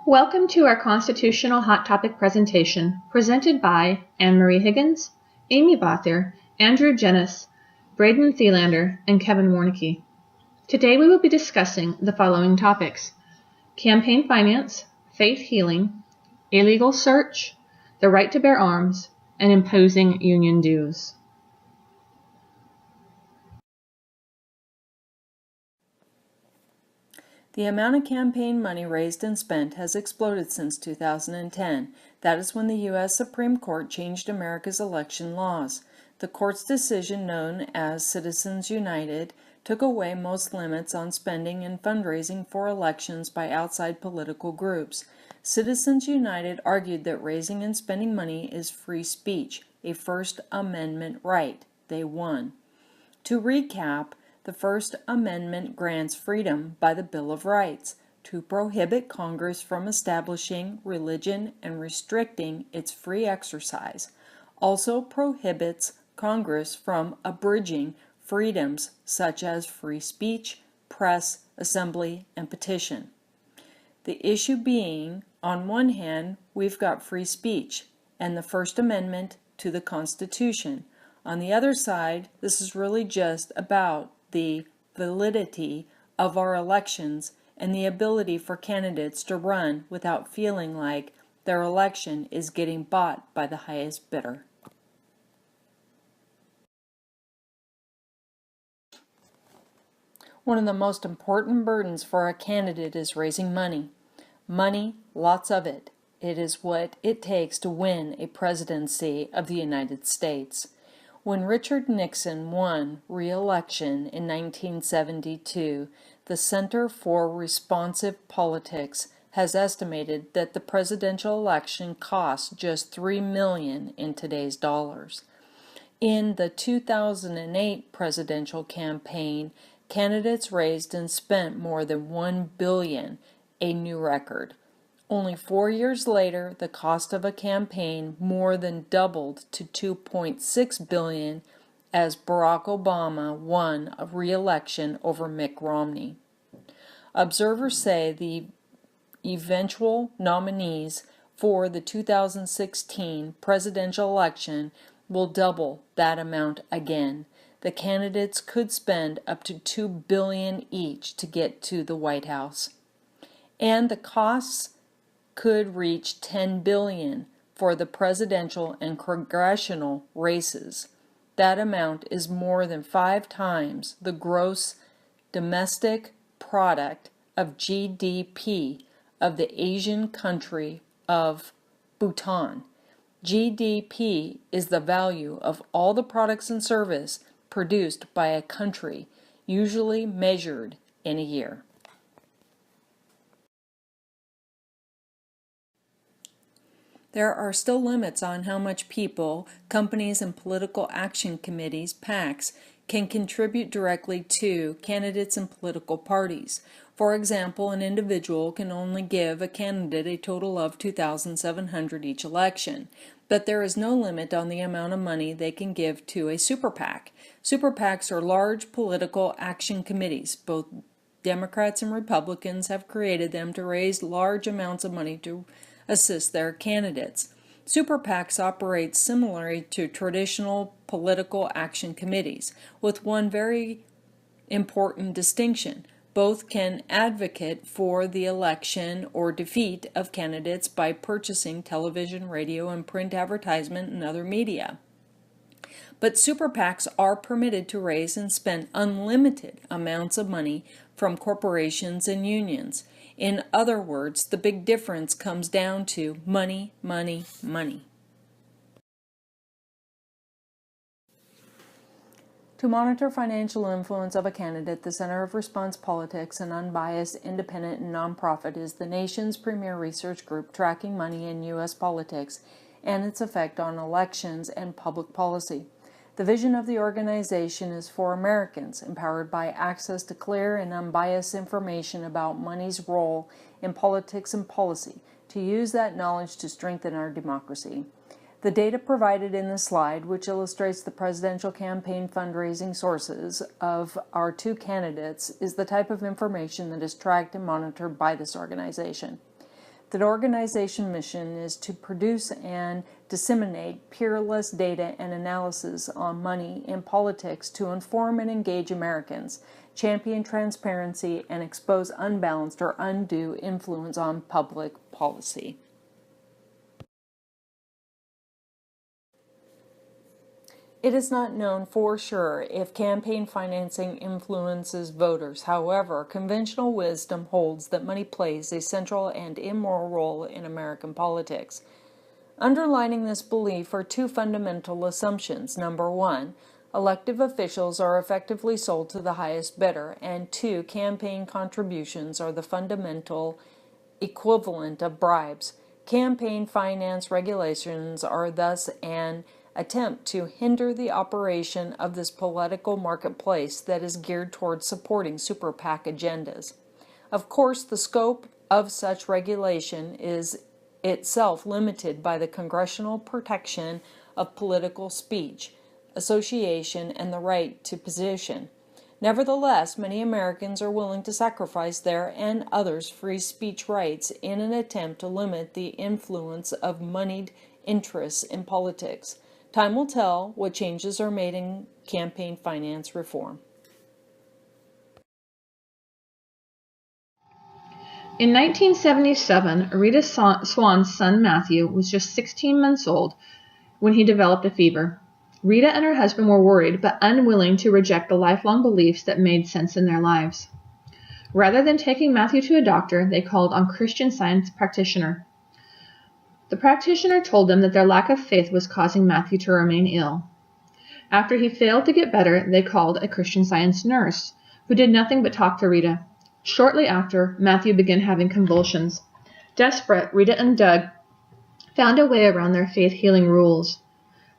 Welcome to our Constitutional Hot Topic presentation, presented by Anne-Marie Higgins, Amy Bother, Andrew Jennis, Braden Thielander, and Kevin Warnicki. Today we will be discussing the following topics: campaign finance, faith healing, a legal search, the right to bear arms, and imposing union dues. The amount of campaign money raised and spent has exploded since 2010. That is when the U.S. Supreme Court changed America's election laws. The court's decision, known as Citizens United, took away most limits on spending and fundraising for elections by outside political groups. Citizens United argued that raising and spending money is free speech, a First Amendment right. They won. To recap, the First Amendment grants freedom by the Bill of Rights to prohibit Congress from establishing religion and restricting its free exercise. Also prohibits Congress from abridging freedoms such as free speech, press, assembly, and petition. The issue being, on one hand, we've got free speech and the First Amendment to the Constitution. On the other side, this is really just about the validity of our elections and the ability for candidates to run without feeling like their election is getting bought by the highest bidder. One of the most important burdens for a candidate is raising money. Money, lots of it. It is what it takes to win a presidency of the United States. When Richard Nixon won re-election in 1972, the Center for Responsive Politics has estimated that the presidential election cost just $3 million in today's dollars. In the 2008 presidential campaign, candidates raised and spent more than $1 billion, a new record. Only 4 years later, the cost of a campaign more than doubled to $2.6 billion as Barack Obama won a re-election over Mitt Romney. Observers say the eventual nominees for the 2016 presidential election will double that amount again. The candidates could spend up to $2 billion each to get to the White House. And the costs could reach $10 billion for the presidential and congressional races. That amount is more than 5 times the gross domestic product of GDP of the Asian country of Bhutan. GDP is the value of all the products and services produced by a country, usually measured in a year. There are still limits on how much people, companies, and political action committees, PACs, can contribute directly to candidates and political parties. For example, an individual can only give a candidate a total of $2,700 each election, but there is no limit on the amount of money they can give to a super PAC. Super PACs are large political action committees. Both Democrats and Republicans have created them to raise large amounts of money to assist their candidates. Super PACs operate similarly to traditional political action committees, with one very important distinction. Both can advocate for the election or defeat of candidates by purchasing television, radio, and print advertisement and other media. But super PACs are permitted to raise and spend unlimited amounts of money from corporations and unions. In other words, the big difference comes down to money, money, money. To monitor financial influence of a candidate, the Center of Response Politics, an unbiased, independent, and nonprofit, is the nation's premier research group tracking money in U.S. politics and its effect on elections and public policy. The vision of the organization is for Americans, empowered by access to clear and unbiased information about money's role in politics and policy, to use that knowledge to strengthen our democracy. The data provided in the slide, which illustrates the presidential campaign fundraising sources of our two candidates, is the type of information that is tracked and monitored by this organization. The organization's mission is to produce and disseminate peerless data and analysis on money in politics to inform and engage Americans, champion transparency, and expose unbalanced or undue influence on public policy. It is not known for sure if campaign financing influences voters. However, conventional wisdom holds that money plays a central and immoral role in American politics. Underlining this belief are two fundamental assumptions. Number one, elective officials are effectively sold to the highest bidder, and two, campaign contributions are the fundamental equivalent of bribes. Campaign finance regulations are thus an attempt to hinder the operation of this political marketplace that is geared towards supporting super PAC agendas. Of course, the scope of such regulation is itself limited by the congressional protection of political speech, association, and the right to petition. Nevertheless, many Americans are willing to sacrifice their and others' free speech rights in an attempt to limit the influence of moneyed interests in politics. Time will tell what changes are made in campaign finance reform. In 1977, Rita Swan's son Matthew was just 16 months old when he developed a fever. Rita and her husband were worried but unwilling to reject the lifelong beliefs that made sense in their lives. Rather than taking Matthew to a doctor, they called on Christian Science practitioner. The practitioner told them that their lack of faith was causing Matthew to remain ill. After he failed to get better, they called a Christian Science nurse, who did nothing but talk to Rita. Shortly after, Matthew began having convulsions. Desperate, Rita and Doug found a way around their faith healing rules.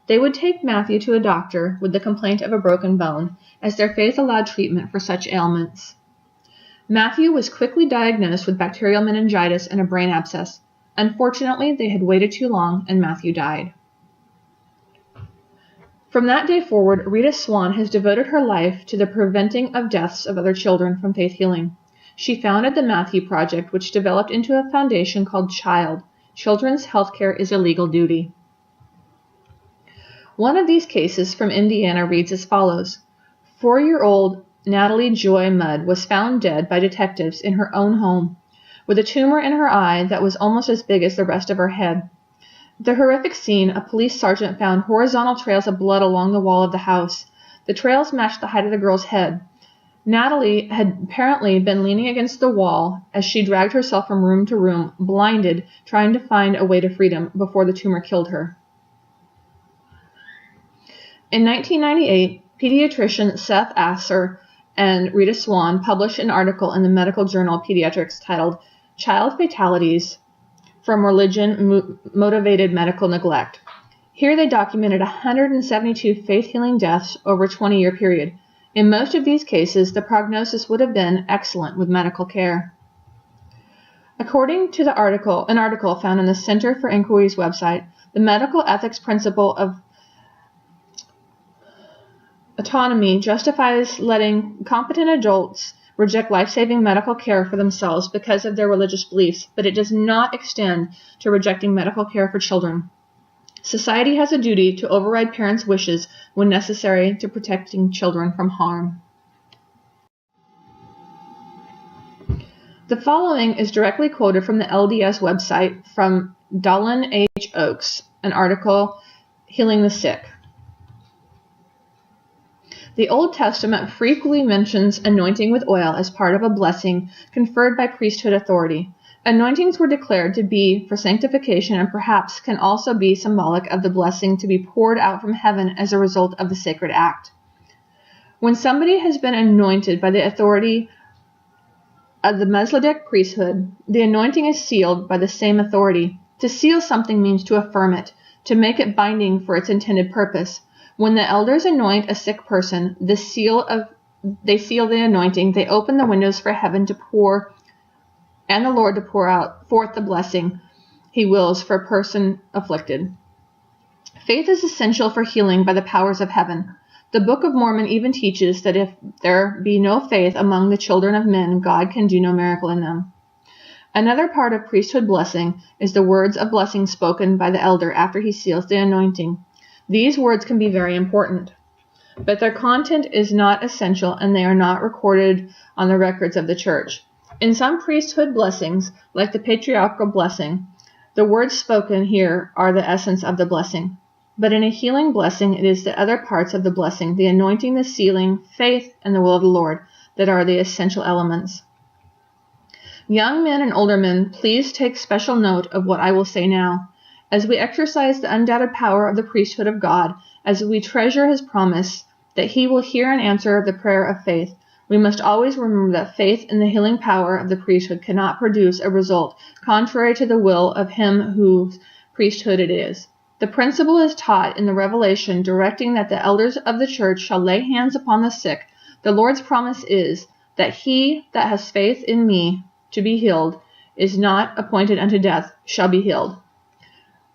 They would take Matthew to a doctor with the complaint of a broken bone, as their faith allowed treatment for such ailments. Matthew was quickly diagnosed with bacterial meningitis and a brain abscess. Unfortunately, they had waited too long, and Matthew died. From that day forward, Rita Swan has devoted her life to the preventing of deaths of other children from faith healing. She founded the Matthew Project, which developed into a foundation called CHILD, Children's Healthcare is a Legal Duty. One of these cases from Indiana reads as follows. 4-year-old Natalie Joy Mudd was found dead by detectives in her own home, with a tumor in her eye that was almost as big as the rest of her head. The horrific scene, a police sergeant found horizontal trails of blood along the wall of the house. The trails matched the height of the girl's head. Natalie had apparently been leaning against the wall as she dragged herself from room to room, blinded, trying to find a way to freedom before the tumor killed her. In 1998, pediatrician Seth Asser and Rita Swan published an article in the medical journal Pediatrics titled Child Fatalities from Religion-Motivated Medical Neglect. Here they documented 172 faith-healing deaths over a 20-year period. In most of these cases, the prognosis would have been excellent with medical care. According to an article found on the Center for Inquiry's website, the medical ethics principle of autonomy justifies letting competent adults reject life-saving medical care for themselves because of their religious beliefs, but it does not extend to rejecting medical care for children. Society has a duty to override parents' wishes when necessary to protecting children from harm. The following is directly quoted from the LDS website from Dolan H. Oakes, an article, Healing the Sick. The Old Testament frequently mentions anointing with oil as part of a blessing conferred by priesthood authority. Anointings were declared to be for sanctification and perhaps can also be symbolic of the blessing to be poured out from heaven as a result of the sacred act. When somebody has been anointed by the authority of the Melchizedek priesthood, the anointing is sealed by the same authority. To seal something means to affirm it, to make it binding for its intended purpose. When the elders anoint a sick person, they seal the anointing, they open the windows for heaven to pour, and the Lord to pour out forth the blessing he wills for a person afflicted. Faith is essential for healing by the powers of heaven. The Book of Mormon even teaches that if there be no faith among the children of men, God can do no miracle in them. Another part of priesthood blessing is the words of blessing spoken by the elder after he seals the anointing. These words can be very important, but their content is not essential and they are not recorded on the records of the church. In some priesthood blessings, like the patriarchal blessing, the words spoken here are the essence of the blessing. But in a healing blessing, it is the other parts of the blessing, the anointing, the sealing, faith, and the will of the Lord, that are the essential elements. Young men and older men, please take special note of what I will say now. As we exercise the undoubted power of the priesthood of God, as we treasure his promise that he will hear and answer the prayer of faith, we must always remember that faith in the healing power of the priesthood cannot produce a result contrary to the will of him whose priesthood it is. The principle is taught in the Revelation, directing that the elders of the church shall lay hands upon the sick. The Lord's promise is that he that has faith in me to be healed, is not appointed unto death, shall be healed.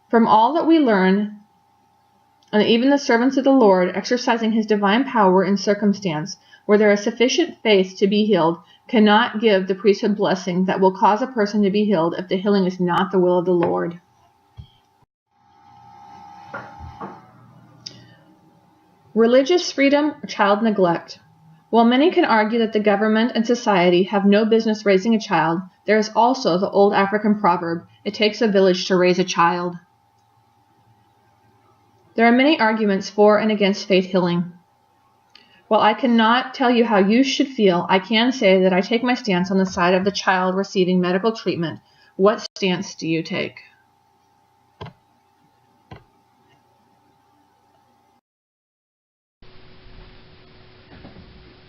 From all that we learn, and even the servants of the Lord exercising his divine power in circumstance, where there is sufficient faith to be healed, cannot give the priesthood blessing that will cause a person to be healed if the healing is not the will of the Lord. Religious freedom or child neglect. While many can argue that the government and society have no business raising a child, there is also the old African proverb, it takes a village to raise a child. There are many arguments for and against faith healing. While I cannot tell you how you should feel, I can say that I take my stance on the side of the child receiving medical treatment. What stance do you take?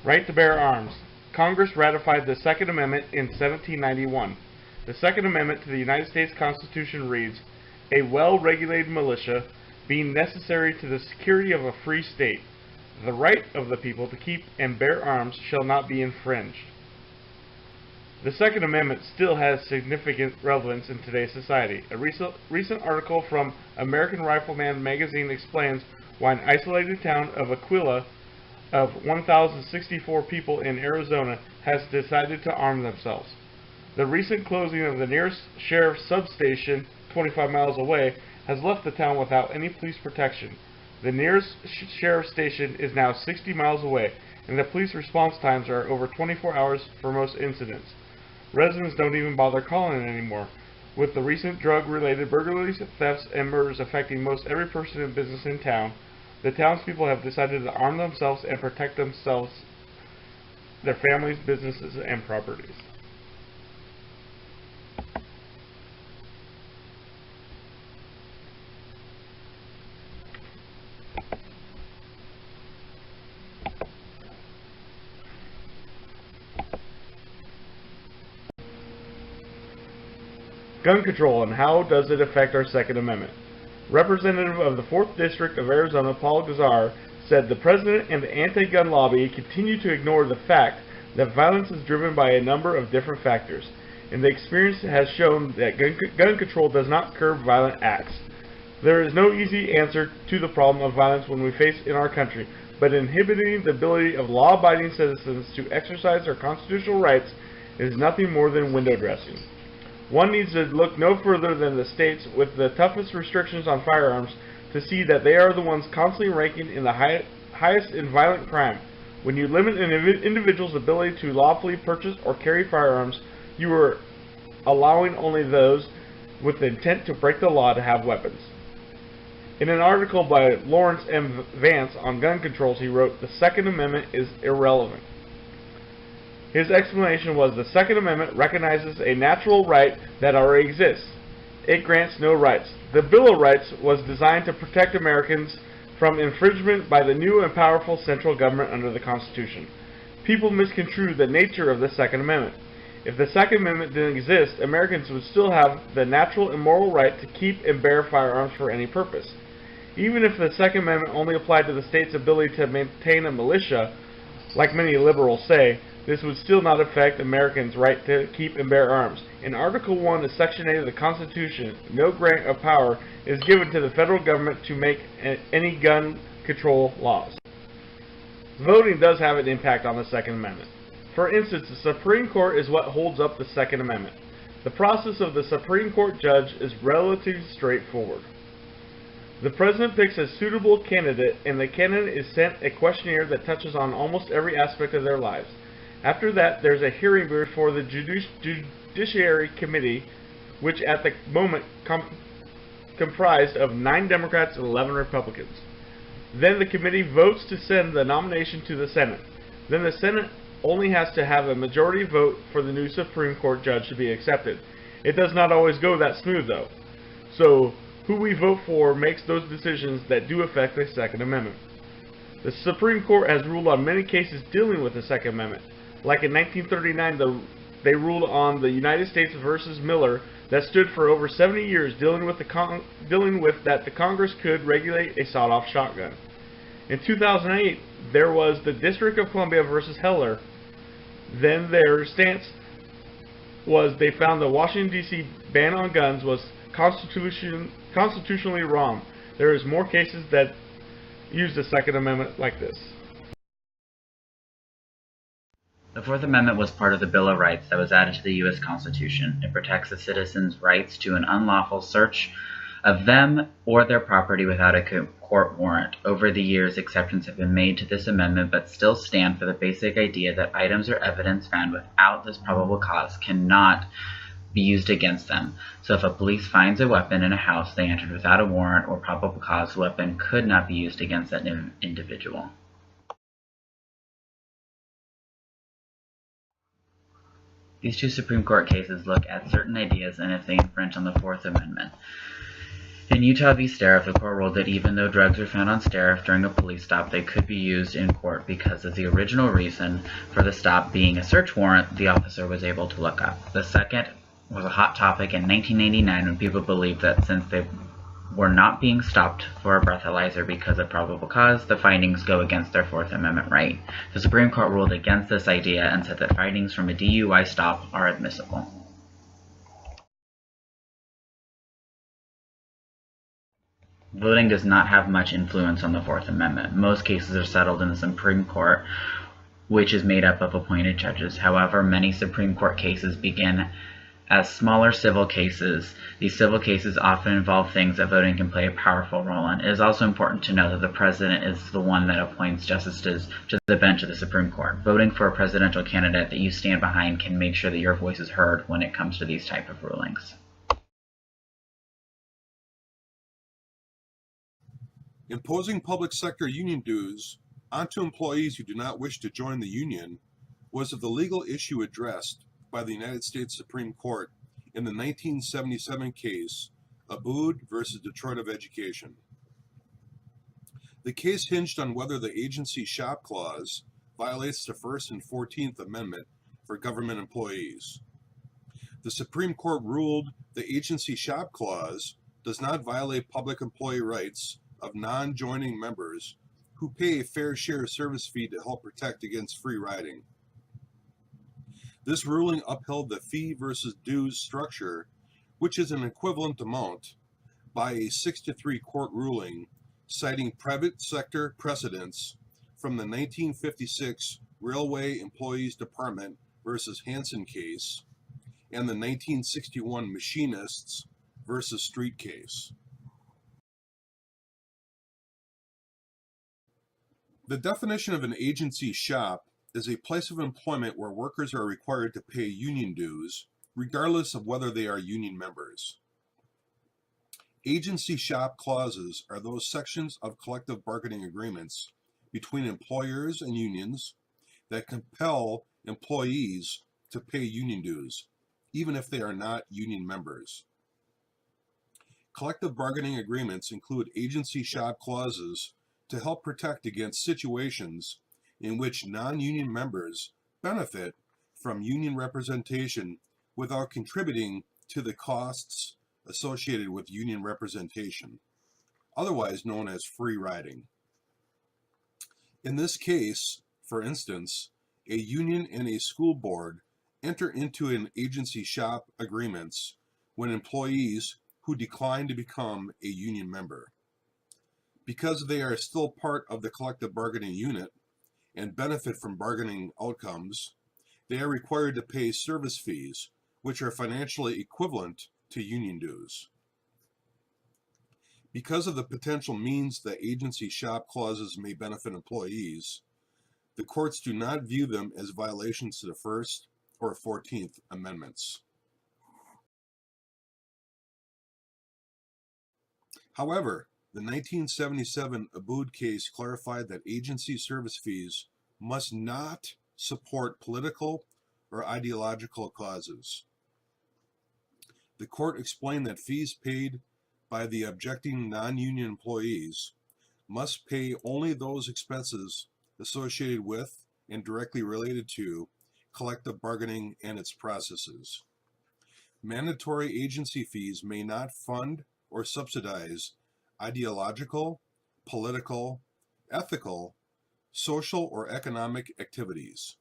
Right to bear arms. Congress ratified the Second Amendment in 1791. The Second Amendment to the United States Constitution reads, "A well-regulated militia being necessary to the security of a free state, the right of the people to keep and bear arms shall not be infringed." The Second Amendment still has significant relevance in today's society. A recent article from American Rifleman magazine explains why an isolated town of Aquila of 1,064 people in Arizona has decided to arm themselves. The recent closing of the nearest sheriff's substation, 25 miles away, has left the town without any police protection. The nearest sheriff's station is now 60 miles away, and the police response times are over 24 hours for most incidents. Residents don't even bother calling anymore. With the recent drug-related burglaries, thefts, and murders affecting most every person and business in town, the townspeople have decided to arm themselves and protect themselves, their families, businesses, and properties. Gun control, and how does it affect our Second Amendment? Representative of the 4th District of Arizona, Paul Gazar, said the president and the anti-gun lobby continue to ignore the fact that violence is driven by a number of different factors, and the experience has shown that gun control does not curb violent acts. There is no easy answer to the problem of violence when we face in our country, but inhibiting the ability of law-abiding citizens to exercise their constitutional rights is nothing more than window dressing. One needs to look no further than the states with the toughest restrictions on firearms to see that they are the ones constantly ranking in the highest in violent crime. When you limit an individual's ability to lawfully purchase or carry firearms, you are allowing only those with the intent to break the law to have weapons. In an article by Lawrence M. Vance on gun controls, he wrote, "The Second Amendment is irrelevant." His explanation was the Second Amendment recognizes a natural right that already exists. It grants no rights. The Bill of Rights was designed to protect Americans from infringement by the new and powerful central government under the Constitution. People misconstrue the nature of the Second Amendment. If the Second Amendment didn't exist, Americans would still have the natural and moral right to keep and bear firearms for any purpose. Even if the Second Amendment only applied to the state's ability to maintain a militia, like many liberals say, this would still not affect Americans' right to keep and bear arms. In Article 1 of Section 8 of the Constitution, no grant of power is given to the federal government to make any gun control laws. Voting does have an impact on the Second Amendment. For instance, the Supreme Court is what holds up the Second Amendment. The process of the Supreme Court judge is relatively straightforward. The president picks a suitable candidate, and the candidate is sent a questionnaire that touches on almost every aspect of their lives. After that, there's a hearing before the Judiciary Committee, which at the moment comprised of 9 Democrats and 11 Republicans. Then the committee votes to send the nomination to the Senate. Then the Senate only has to have a majority vote for the new Supreme Court judge to be accepted. It does not always go that smooth, though. So, who we vote for makes those decisions that do affect the Second Amendment. The Supreme Court has ruled on many cases dealing with the Second Amendment. Like in 1939, they ruled on the United States versus Miller that stood for over 70 years dealing with that the Congress could regulate a sawed-off shotgun. In 2008, there was the District of Columbia versus Heller. Then their stance was they found the Washington, D.C. ban on guns was constitutionally wrong. There is more cases that use the Second Amendment like this. The Fourth Amendment was part of the Bill of Rights that was added to the U.S. Constitution. It protects the citizens' rights to an unlawful search of them or their property without a court warrant. Over the years, exceptions have been made to this amendment, but still stand for the basic idea that items or evidence found without this probable cause cannot be used against them. So if a police finds a weapon in a house they entered without a warrant or probable cause, the weapon could not be used against that individual. These 2 Supreme Court cases look at certain ideas and if they infringe on the Fourth Amendment. In Utah v. Stariff, the court ruled that even though drugs were found on Stariff during a police stop, they could be used in court because of the original reason for the stop being a search warrant the officer was able to look up. The second was a hot topic in 1989 when people believed that since they were not being stopped for a breathalyzer because of probable cause, the findings go against their Fourth Amendment right. The Supreme Court ruled against this idea and said that findings from a DUI stop are admissible. Voting does not have much influence on the Fourth Amendment. Most cases are settled in the Supreme Court, which is made up of appointed judges. However, many Supreme Court cases begin as smaller civil cases. These civil cases often involve things that voting can play a powerful role in. It is also important to know that the president is the one that appoints justices to the bench of the Supreme Court. Voting for a presidential candidate that you stand behind can make sure that your voice is heard when it comes to these type of rulings. Imposing public sector union dues onto employees who do not wish to join the union was the legal issue addressed by the United States Supreme Court in the 1977 case Abood versus Detroit of Education. The case hinged on whether the agency shop clause violates the First and 14th Amendment for government employees. The Supreme Court ruled the agency shop clause does not violate public employee rights of non-joining members who pay a fair share service fee to help protect against free riding. This ruling upheld the fee versus dues structure, which is an equivalent amount, by a 6-3 court ruling citing private sector precedents from the 1956 Railway Employees Department versus Hansen case and the 1961 Machinists versus Street case. The definition of an agency shop is a place of employment where workers are required to pay union dues, regardless of whether they are union members. Agency shop clauses are those sections of collective bargaining agreements between employers and unions that compel employees to pay union dues, even if they are not union members. Collective bargaining agreements include agency shop clauses to help protect against situations in which non-union members benefit from union representation without contributing to the costs associated with union representation, otherwise known as free riding. In this case, for instance, a union and a school board enter into an agency shop agreements when employees who decline to become a union member. Because they are still part of the collective bargaining unit and benefit from bargaining outcomes, they are required to pay service fees, which are financially equivalent to union dues. Because of the potential means that agency shop clauses may benefit employees, the courts do not view them as violations to the First or 14th Amendments. However, the 1977 Abood case clarified that agency service fees must not support political or ideological causes. The court explained that fees paid by the objecting non-union employees must pay only those expenses associated with and directly related to collective bargaining and its processes. Mandatory agency fees may not fund or subsidize ideological, political, ethical, social, or economic activities.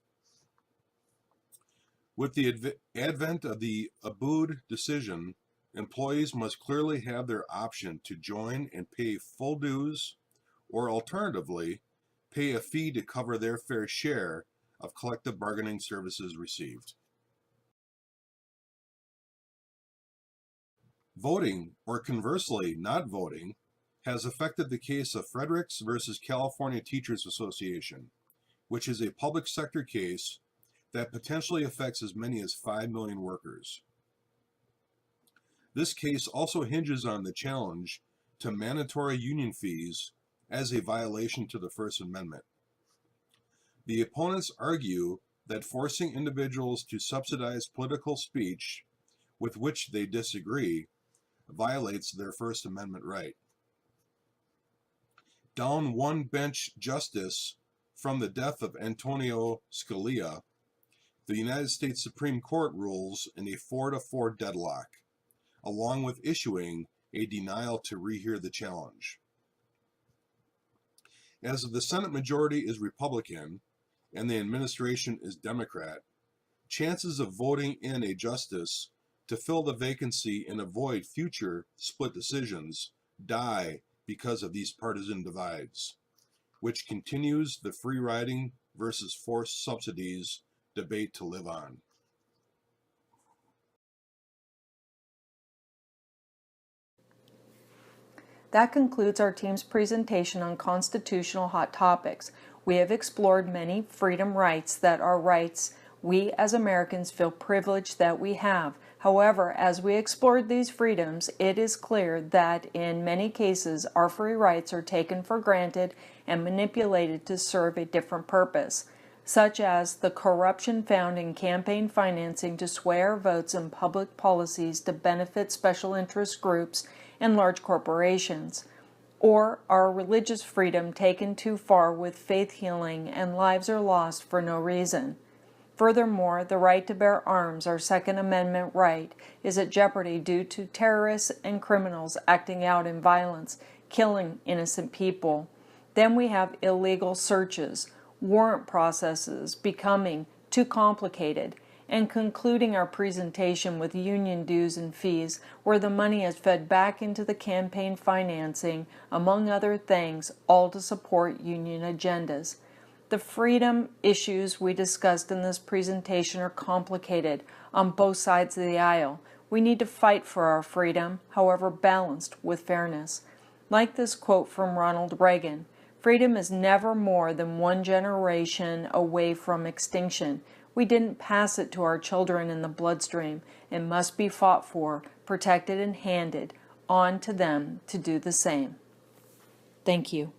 With the advent of the Abood decision, employees must clearly have their option to join and pay full dues, or alternatively, pay a fee to cover their fair share of collective bargaining services received. Voting, or conversely not voting, has affected the case of Fredericks versus California Teachers Association, which is a public sector case that potentially affects as many as 5 million workers. This case also hinges on the challenge to mandatory union fees as a violation to the First Amendment. The opponents argue that forcing individuals to subsidize political speech with which they disagree violates their First Amendment right. Down one bench justice from the death of Antonio Scalia, the United States Supreme Court rules in a 4-4 deadlock, along with issuing a denial to rehear the challenge. As the Senate majority is Republican and the administration is Democrat, chances of voting in a justice to fill the vacancy and avoid future split decisions die because of these partisan divides, which continues the free riding versus forced subsidies debate to live on. That concludes our team's presentation on constitutional hot topics. We have explored many freedom rights that are rights we as Americans feel privileged that we have. However, as we explored these freedoms, it is clear that in many cases our free rights are taken for granted and manipulated to serve a different purpose, such as the corruption found in campaign financing to sway our votes in public policies to benefit special interest groups and large corporations, or our religious freedom taken too far with faith healing and lives are lost for no reason. Furthermore, the right to bear arms, our Second Amendment right, is at jeopardy due to terrorists and criminals acting out in violence, killing innocent people. Then we have illegal searches, warrant processes becoming too complicated, and concluding our presentation with union dues and fees, where the money is fed back into the campaign financing, among other things, all to support union agendas. The freedom issues we discussed in this presentation are complicated on both sides of the aisle. We need to fight for our freedom, however balanced with fairness. Like this quote from Ronald Reagan, "Freedom is never more than one generation away from extinction. We didn't pass it to our children in the bloodstream. It must be fought for, protected, and handed on to them to do the same." Thank you.